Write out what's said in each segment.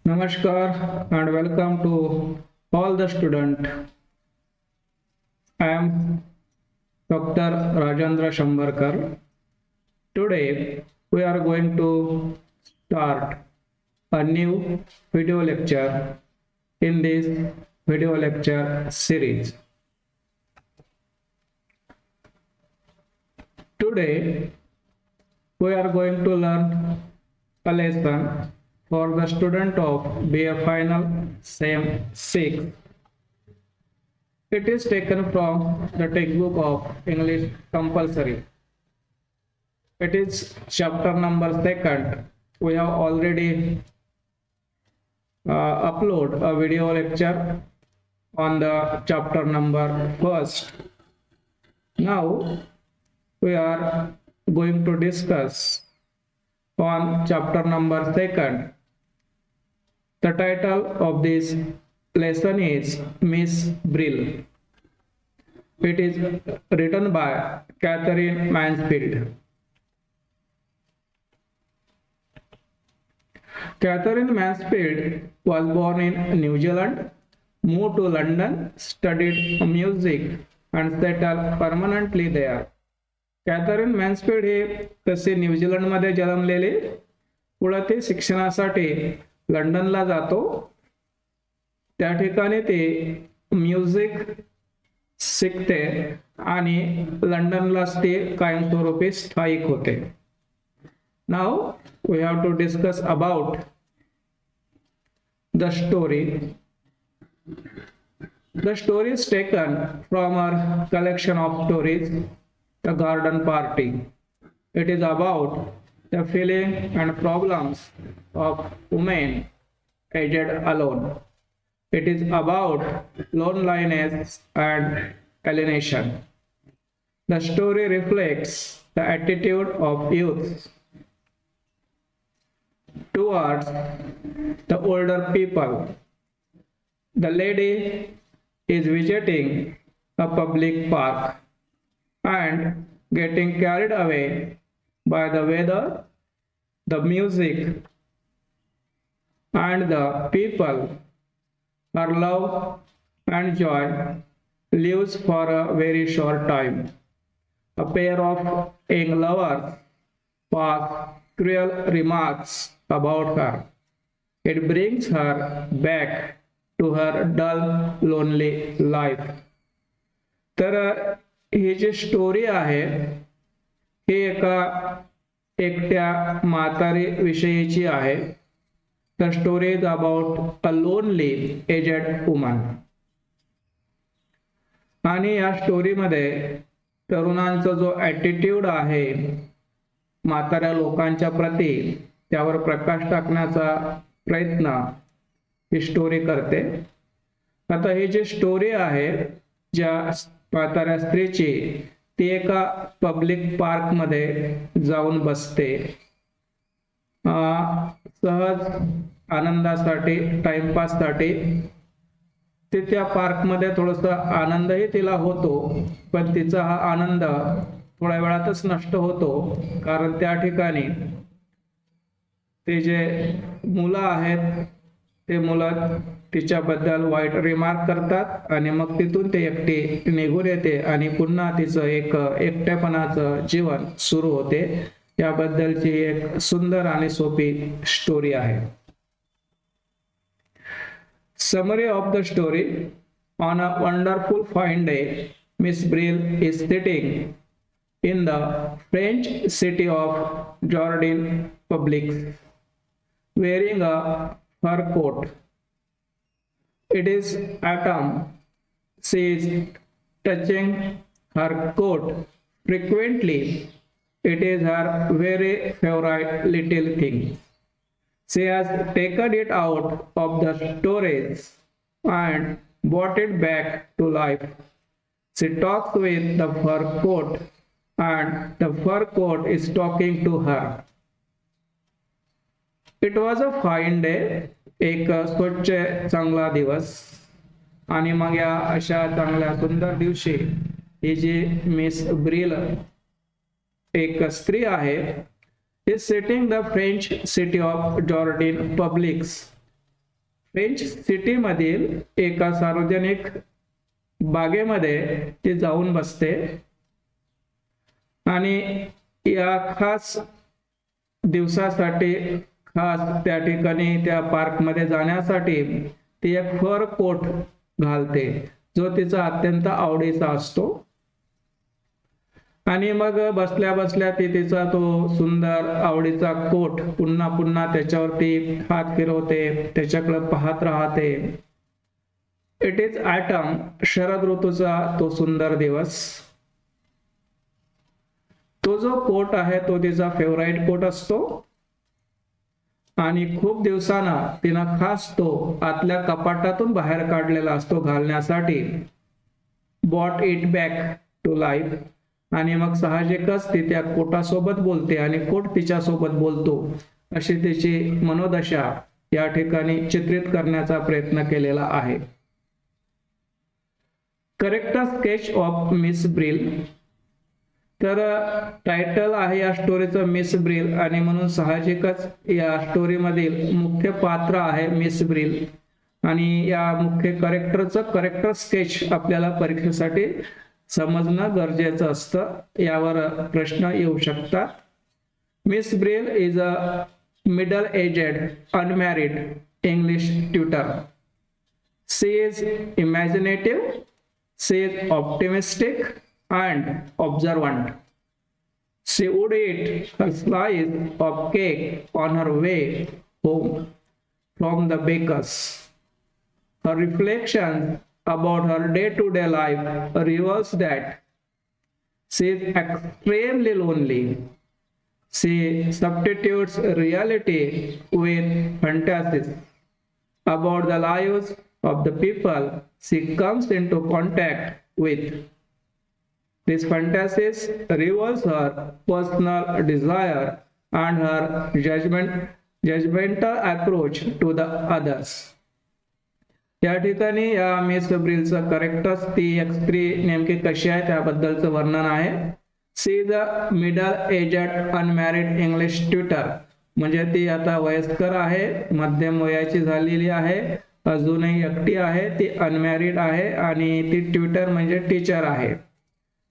Namaskar and welcome to all the student. I am Dr. Rajendra Shambarkar. Today we are going to start a new video lecture in this video lecture series. Today we are going to learn a lesson for the student of BA Final SEM 6. It is taken from the textbook of English Compulsory. It is chapter number 2. We have already upload a video lecture on the chapter number 1. Now we are going to discuss on chapter number 2. The title of this lesson is Miss Brill. It is written by Catherine Mansfield. Catherine Mansfield was born in New Zealand, moved to London, studied music and settled permanently there. Katherine Mansfield हे तसे न्यूझीलंडमध्ये जन्मलेले, पुढे ते शिक्षणासाठी लंडनला जातो. त्या ठिकाणी ते म्युझिक शिकते आणि लंडनलाच ते कायमस्वरूपी स्थायिक होते. Now we have to discuss about the story. The story is taken from our collection of stories The Garden Party. It is about the feelings and problems of women aged alone. It is about loneliness and alienation. The story reflects the attitude of youth towards the older people. The lady is visiting a public park and getting carried away by the weather, the music, and the people. Her love and joy lives for a very short time. A pair of young lovers pass cruel remarks about her. It brings her back to her dull, lonely life. तर ही जी story आहे ही एका एकट्या म्हातारी विषयीची आहे. The story is about a lonely aged woman. आणि या स्टोरीमध्ये तरुणांचा जो ॲटिट्यूड आहे म्हाताऱ्या लोकांच्या प्रती त्यावर प्रकाश टाकण्याचा प्रयत्न ही स्टोरी करते. आता ही जी स्टोरी आहे ज्या म्हाताऱ्या स्त्रीची, ती एका पब्लिक पार्क मध्ये जाऊन बसते. सहज आनंदासाठी, टाइमपाससाठी ती त्या पार्क मध्ये थोडासा आनंदही तिला होतो, पण तिचा हा आनंद थोड्या वेळातच नष्ट होतो. कारण त्या ठिकाणी ते जे मुलं आहेत ते मुलं तिच्याबद्दल वाईट रिमार्क करतात आणि मग तिथून ते एकटी निघून येते आणि पुन्हा तिचं एक एकटेपणाचं जीवन सुरू होते. याबद्दलची एक सुंदर आणि सोपी स्टोरी आहे. Summary of the story. On a wonderful fine day, miss Brill is sitting in the French city of Jordin public, wearing a fur coat. It is autumn. She is touching her coat frequently. It is her very favorite little thing. She has taken it out of the storage and brought it back to life. She talks with the fur coat and the fur coat is talking to her. It was a fine day. एक स्वच्छ चांगला दिवस. आणि मग या अशा चांगल्या सुंदर दिवशी ही जी मिस ब्रिल एक स्त्री आहे, is setting the French city of Jordan publics French सिटीमधील एका सार्वजनिक बागेमध्ये ती जाऊन बसते आणि या खास दिवसासाठी खास त्या ठिकाणी त्या पार्कमध्ये जाण्यासाठी ती एक फर कोट घालते जो तिचा अत्यंत आवडीचा असतो आणि मग बसल्या बसल्या ती तिचा तो सुंदर आवडीचा कोट पुन्हा पुन्हा त्याच्यावरती हात फिरवते, त्याच्याकडे पाहत राहते. इट इज ऑटम, शरद ऋतूचा तो सुंदर दिवस. तो जो कोट आहे तो तिचा फेवराईट कोट असतो आणि खूप दिवसांना तिनं खास तो आतल्या कपाटातून बाहेर काढलेला असतो घालण्यासाठी. Bought it back to life. आणि मग साहजिकच ती त्या कोटासोबत बोलते आणि कोट तिच्या सोबत बोलतो अशी तिची मनोदशा या ठिकाणी चित्रित करण्याचा प्रयत्न केलेला आहे. Correct sketch of miss Brill. तर टायटल आहे या स्टोरीचं मिस ब्रिल आणि म्हणून साहजिकच या स्टोरीमधील मुख्य पात्र आहे मिस ब्रिल आणि या मुख्य करेक्टर स्केच आपल्याला परीक्षेसाठी समजणं गरजेचं असतं. यावर प्रश्न येऊ शकतात. Miss Brill is a middle aged unmarried English tutor. She is imaginative, she is optimistic and observant. She would eat her slice of cake on her way home from the baker's. Her reflections about her day-to-day life reveals that she is extremely lonely. She substitutes reality with fantasies about the lives of the people she comes into contact with. These fantasies reveals her personal desire and her judgmental approach to the others. या ठिकाणी या miss ब्रिलचं characters ती एक स्त्री नेमकी कशी आहे त्याबद्दलचं वर्णन आहे. She is a middle aged unmarried English tutor. म्हणजे ती आता वयस्कर आहे, मध्यम वयाची झालेली आहे, अजूनही एकटी आहे, ती अनमॅरिड आहे आणि ती ट्युटर म्हणजे टीचर आहे.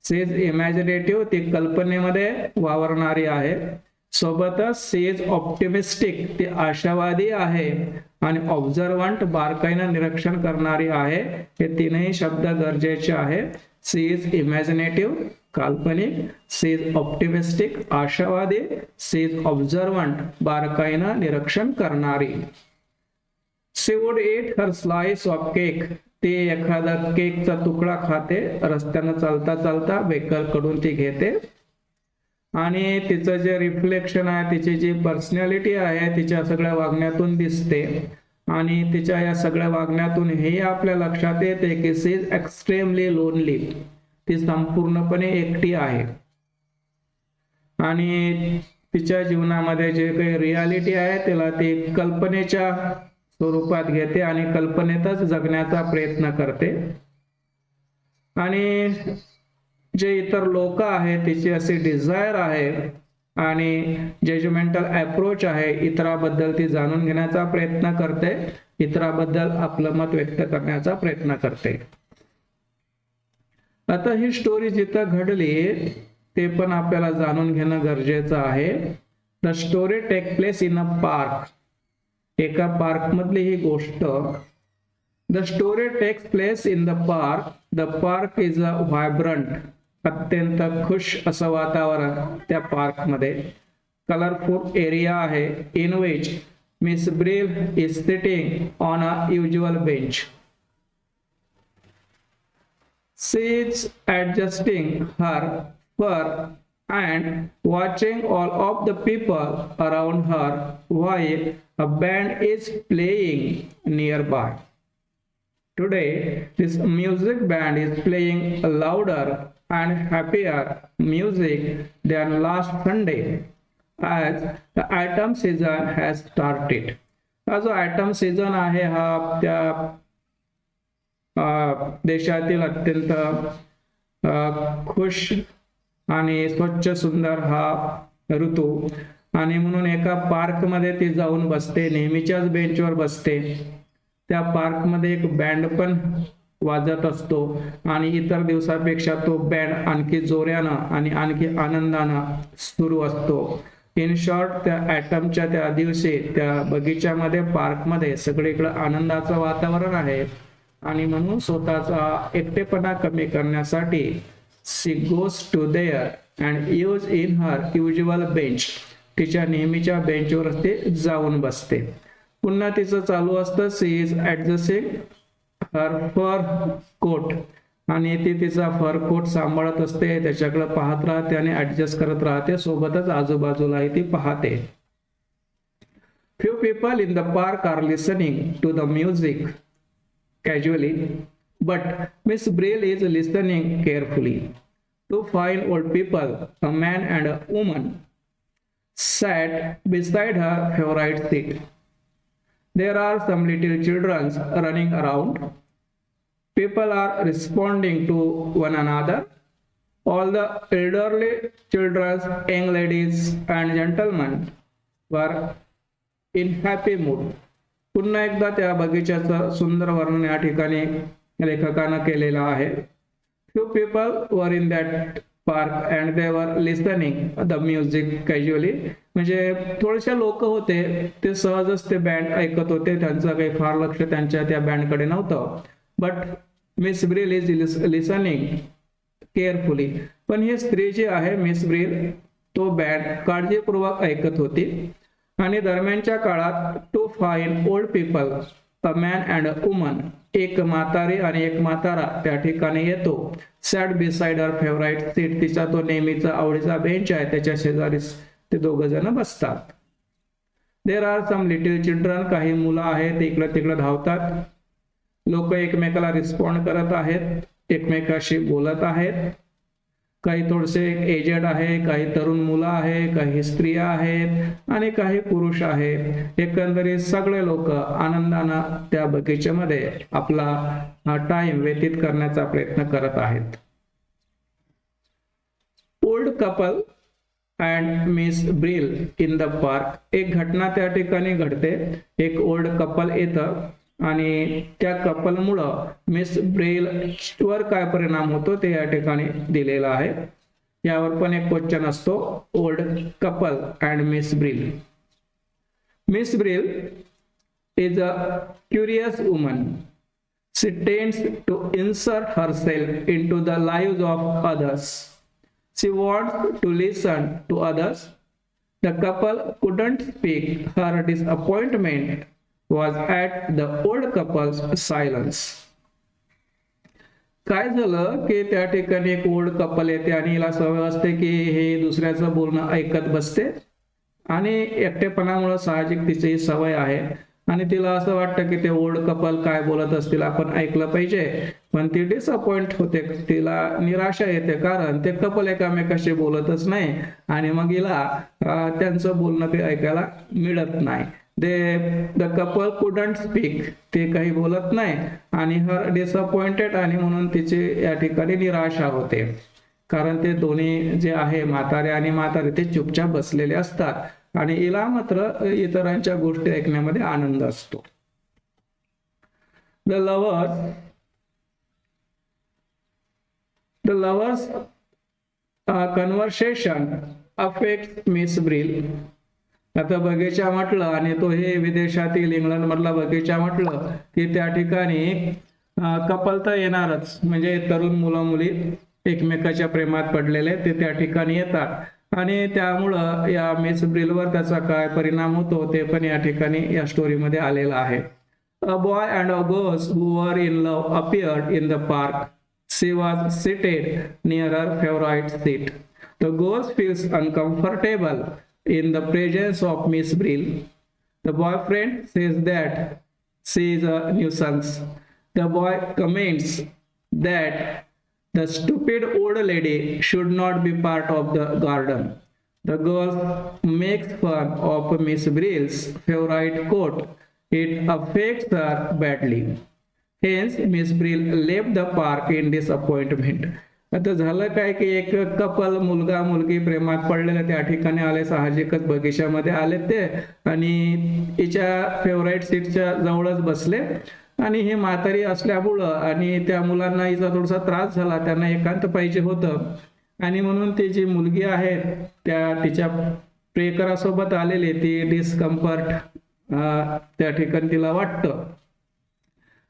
शी इज इमॅजिनेटिव्ह, ती कल्पनेमध्ये वावरणारी आहे. सोबतच शी इज ऑप्टिमिस्टिक, ती आशावादी आहे आणि ऑब्झर्वंट, बारकाईनं निरीक्षण करणारी आहे. हे तीनही शब्द गरजेचे आहे. शी इज इमॅजिनेटिव्ह काल्पनिक, शी इज ऑप्टिमिस्टिक आशावादी, शी इज ऑब्झर्वंट बारकाईनं निरीक्षण करणारी. She would eat her slice of cake. ती एखादा केकचा तुकडा खाते, रस्त्यानं चालता चालता बेकर कडून ती घेते आणि तिचं जे रिफ्लेक्शन आहे, तिची जी पर्सनॅलिटी आहे तिच्या सगळ्या वागण्यातून दिसते आणि तिच्या या सगळ्या वागण्यातून हे आपल्या लक्षात येते की शी इज एक्स्ट्रीमली लोनली. ती संपूर्णपणे एकटी आहे आणि तिच्या जीवनामध्ये जे काही रियालिटी आहे त्याला ती कल्पनेच्या स्वरूपात घेते आणि कल्पनेतच जगण्याचा प्रयत्न करते. आणि जे इतर लोक आहेत तिची अशी डिझायर आहे आणि जजमेंटल अप्रोच आहे, इतराबद्दल ती जाणून घेण्याचा प्रयत्न करते, इतराबद्दल आपलं मत व्यक्त करण्याचा प्रयत्न करते. आता ही स्टोरी जिथं घडली ते पण आपल्याला जाणून घेणं गरजेचं आहे. The story take place in a park. एका पार्क मधली ही गोष्ट. The story takes place in the park. The park is a vibrant. अत्यंत खुश असं वातावरण त्या पार्क मध्ये. कलरफुल एरिया आहे. In which Miss Brill is sitting on a usual bench. She is adjusting her fur and watching all of the people around her while a band is playing nearby. Today, this music band is playing louder and happier music than last Sunday as the autumn season has started. हा जो autumn season आहे हा त्या देशातील अत्यंत खुश आणि स्वच्छ सुंदर हा ऋतू आणि म्हणून एका पार्क मध्ये ती जाऊन बसते, नेहमीच्याच बेंचवर बसते त्या पार्कमध्ये एक बँड पण वाजत असतो आणि इतर दिवसापेक्षा तो बँड आणखी जोऱ्यानं आणि आणखी आनंदानं सुरू असतो. इन शॉर्ट, त्या ॲटमच्या त्या दिवशी त्या बगीच्यामध्ये पार्कमध्ये सगळीकडे आनंदाचं वातावरण आहे आणि म्हणून स्वतःचा एकटेपणा कमी करण्यासाठी she goes to there and use in her usual bench. तिच्या नेहमीच्या बेंचवर ते जाऊन बसते. पुन्हा तिचं चालू असतं she is adjusting her fur coat आणि ती तिचा फर कोट सांभाळत असते, त्याच्याकडे पाहत राहते आणि ऍडजस्ट करत राहते. सोबतच आजूबाजूलाही ती पाहते. Few people in the park are listening to the music casually, but Miss Brill is listening carefully. Two fine old people, a man and a woman, sat beside her favorite seat. There are some little children running around. People are responding to one another. All the elderly children, young ladies and gentlemen were in happy mood. पुन्हा एकदा त्या बगीच्याचं सुंदर वर्णन या ठिकाणी लेखकानं केलेलं आहे. Few people were in that park and they वर लिसनिंग द म्युझिक कॅज्युअली. म्हणजे थोडेसे लोक होते, ते सहजच ते बँड ऐकत होते, त्यांचं काही फार लक्ष त्यांच्या त्या बँडकडे नव्हतं. But miss Brill is listening carefully. पण ही स्त्री जी आहे मिस ब्रिल, तो बँड काळजीपूर्वक ऐकत होती. आणि दरम्यानच्या काळात two fine old people, a man and a woman, एक म्हातारी आणि एक म्हातारा त्या ठिकाणी येतो. Sat beside her favourite seat. तिचा तो नेहमीचा आवडीचा बेंच आहे, त्याच्या शेजारीच ते दोघं जण बसतात. There are some little children. काही मुलं आहेत, इकडे तिकडे धावतात. लोक एकमेकाला रिस्पॉन्ड करत आहेत, एकमेकाशी बोलत आहेत. काही थोडेसे एजेड आहे, काही तरुण मुलं आहे, काही स्त्रिया आहेत आणि काही पुरुष आहेत. एकंदरीत सगळे लोक आनंदानं त्या बगीच्यामध्ये आपला टाइम व्यतीत करण्याचा प्रयत्न करत आहेत. Old couple and Miss Brill in the park. एक घटना त्या ठिकाणी घडते. एक ओल्ड कपल येतं आणि त्या कपलमुळं मिस ब्रेल वर काय परिणाम होतो ते या ठिकाणी दिलेलं आहे. यावर पण एक क्वेश्चन असतो. Old couple and Miss Brill. Miss Brill is a curious woman. She tends to insert herself into the lives of others. She wants to listen to others. The couple couldn't speak. Her disappointment was at the old couple's silence. काय झालं की त्या ठिकाणी एक old couple येते आणि हिला सवय असते की हे दुसऱ्याचं बोलणं ऐकत बसते आणि एकटेपणामुळे साहजिक तिची ही सवय आहे आणि तिला असं वाटतं की ते ओल्ड कपल काय बोलत असतील आपण ऐकलं पाहिजे. पण ती डिसअपॉइंट होते, तिला निराशा येते, कारण ते कपल एकामेकाशी बोलतच नाही आणि मग हिला त्यांचं बोलणं ते ऐकायला मिळत नाही. The couple couldn't speak. ते काही बोलत नाही आणि हर डिसअपॉइंटेड, आणि म्हणून तिची या ठिकाणी निराशा होते, कारण ते दोन्ही जे आहे म्हातारे आणि म्हातारे ते चुपचाप बसलेले असतात आणि हिला मात्र इतरांच्या गोष्टी ऐकण्यामध्ये आनंद असतो. The lovers conversation affect miss Brill. आता बगीचा म्हटलं आणि तो हे विदेशातील इंग्लंड मधला बगीचा म्हटलं की त्या ठिकाणी कपल तर येणारच, म्हणजे तरुण मुलं मुली एकमेकाच्या प्रेमात पडलेले ते त्या ठिकाणी येतात आणि त्यामुळं या मिस ब्रिलवर त्याचा काय परिणाम होतो ते पण या ठिकाणी या स्टोरीमध्ये आलेलं आहे. A boy and a girl who were in love appeared in the park. She was seated near her favourite seat. The girl feels uncomfortable in the presence of Miss Brill. The boyfriend says that she is a nuisance. The boy comments that the stupid old lady should not be part of the garden. The girl makes fun of Miss Brill's favorite coat. It affects her badly. Hence, Miss Brill left the park in disappointment. आता झालं काय की एक couple मुलगा मुलगी प्रेमात पडलेले त्या ठिकाणी आले, साहजिकच बगीच्यामध्ये आले ते आणि तिच्या फेवराईट सीटच्या जवळच बसले आणि ही म्हातारी असल्यामुळं आणि त्या मुलांना हिचा थोडासा त्रास झाला, त्यांना एकांत पाहिजे होतं आणि म्हणून ती जी मुलगी आहे त्या तिच्या प्रियकरासोबत आलेली ती डिस्कम्फर्ट त्या ठिकाणी तिला वाटतं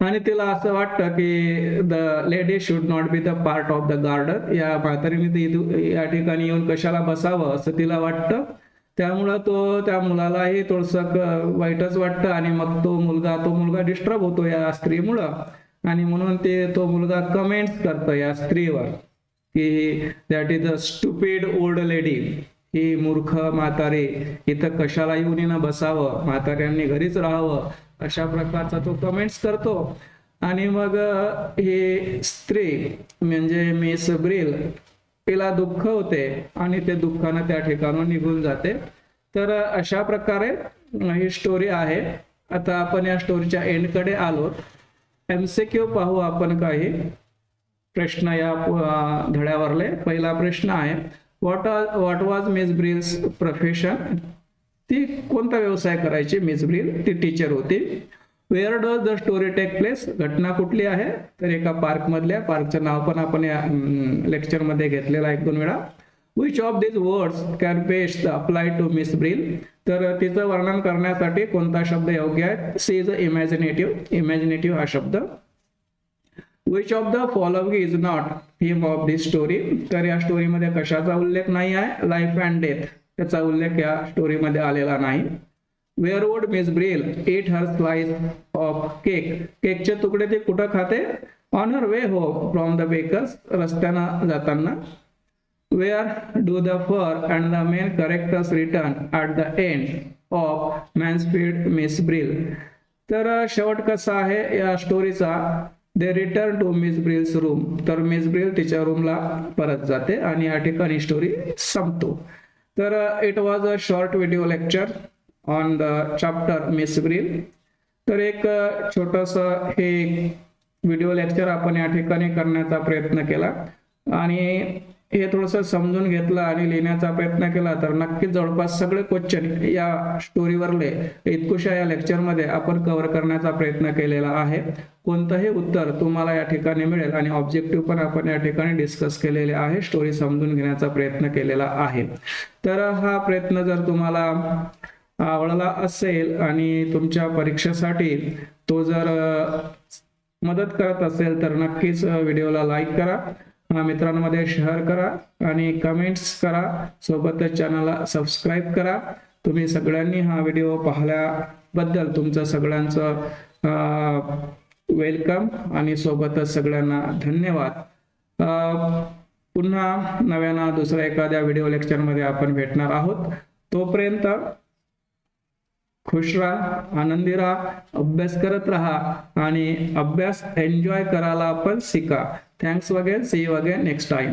आणि तिला असं वाटतं की the lady should not be the part of the garden, या म्हातारीने या ठिकाणी येऊन कशाला बसावं असं तिला वाटतं. त्यामुळं त्या मुलालाही थोडंसं वाईटच वाटतं आणि मग तो मुलगा डिस्टर्ब होतो या स्त्रीमुळं आणि म्हणून तो मुलगा कमेंट्स करतो या स्त्रीवर की that is a stupid old lady, ही मूर्ख म्हातारी, इथं कशाला येऊन हिनं बसावं, म्हाताऱ्यांनी घरीच राहावं, अशा प्रकारचा तो कमेंट्स करतो. आणि मग ही स्त्री म्हणजे मिस ब्रिल तिला दुःख होते आणि ते दुःखानं त्या ठिकाणून निघून जाते. तर अशा प्रकारे ही स्टोरी आहे. आता आपण या स्टोरीच्या एंडकडे आलो. MCQ पाहू आपण काही प्रश्न या धड्यावरले. पहिला प्रश्न आहे, what was Miss Brill's profession, ती कोणता व्यवसाय करायची मिस ब्रिल, ती टीचर होती. Where does the story take place, घटना कुठली आहे, तर एका पार्क मधल्या, पार्कचं नाव पण आपण या लेक्चर मध्ये घेतलेलं 1-2 वेळा. Which of this words can best apply to Miss Brill, तर तिचं वर्णन करण्यासाठी कोणता शब्द योग्य आहे. सी इज इमॅजिनेटिव्ह हा शब्द. Which of the following is not theme of this story, तर या स्टोरीमध्ये कशाचा उल्लेख नाही आहे. लाईफ अँड डेथ याचा उल्लेख या स्टोरीमध्ये आलेला नाही. Where would Miss Brill eat her slice of cake, केकचे तुकडे ती कुठं खाते. On her way home from the bakers, रस्त्यानं जाताना. Where do the fur and the main characters return at the end of Mansfield Miss Brill, तर शेवट कसा आहे या स्टोरीचा. They return to Miss Brill's room, तर मिस ब्रिल तिच्या रूमला परत जाते आणि या ठिकाणी स्टोरी संपतो. तर it was a short video lecture on the chapter miss Brill. तर एक छोटंसं हे व्हिडिओ लेक्चर आपण या ठिकाणी करण्याचा प्रयत्न केला आणि हे थोडंसं समजून घेतलं आणि लिहिण्याचा प्रयत्न केला तर नक्कीच जवळपास सगळे क्वेश्चन या स्टोरीवरले इतकुशा या लेक्चरमध्ये आपण कव्हर करण्याचा प्रयत्न केलेला आहे. कोणतंही उत्तर तुम्हाला या ठिकाणी मिळेल आणि ऑब्जेक्टिव्ह पण आपण या ठिकाणी डिस्कस केलेले आहे, स्टोरी समजून घेण्याचा प्रयत्न केलेला आहे. तर हा प्रयत्न जर तुम्हाला आवडला असेल आणि तुमच्या परीक्षेसाठी तो जर मदत करत असेल तर नक्कीच व्हिडिओला लाईक करा, मित्रांमध्ये शेअर करा आणि कमेंट्स करा, सोबतच चॅनलला सबस्क्राईब करा. तुम्ही सगळ्यांनी हा व्हिडिओ पाहिल्याबद्दल तुमचं सगळ्यांचं वेलकम आणि सोबतच सगळ्यांना धन्यवाद. पुन्हा नव्यानं दुसऱ्या एखाद्या व्हिडिओ लेक्चरमध्ये आपण भेटणार आहोत. तोपर्यंत खुश राहा, आनंदी राहा, अभ्यास करत राहा आणि अभ्यास एन्जॉय करायला आपण शिका. Thanks again, see you again next time.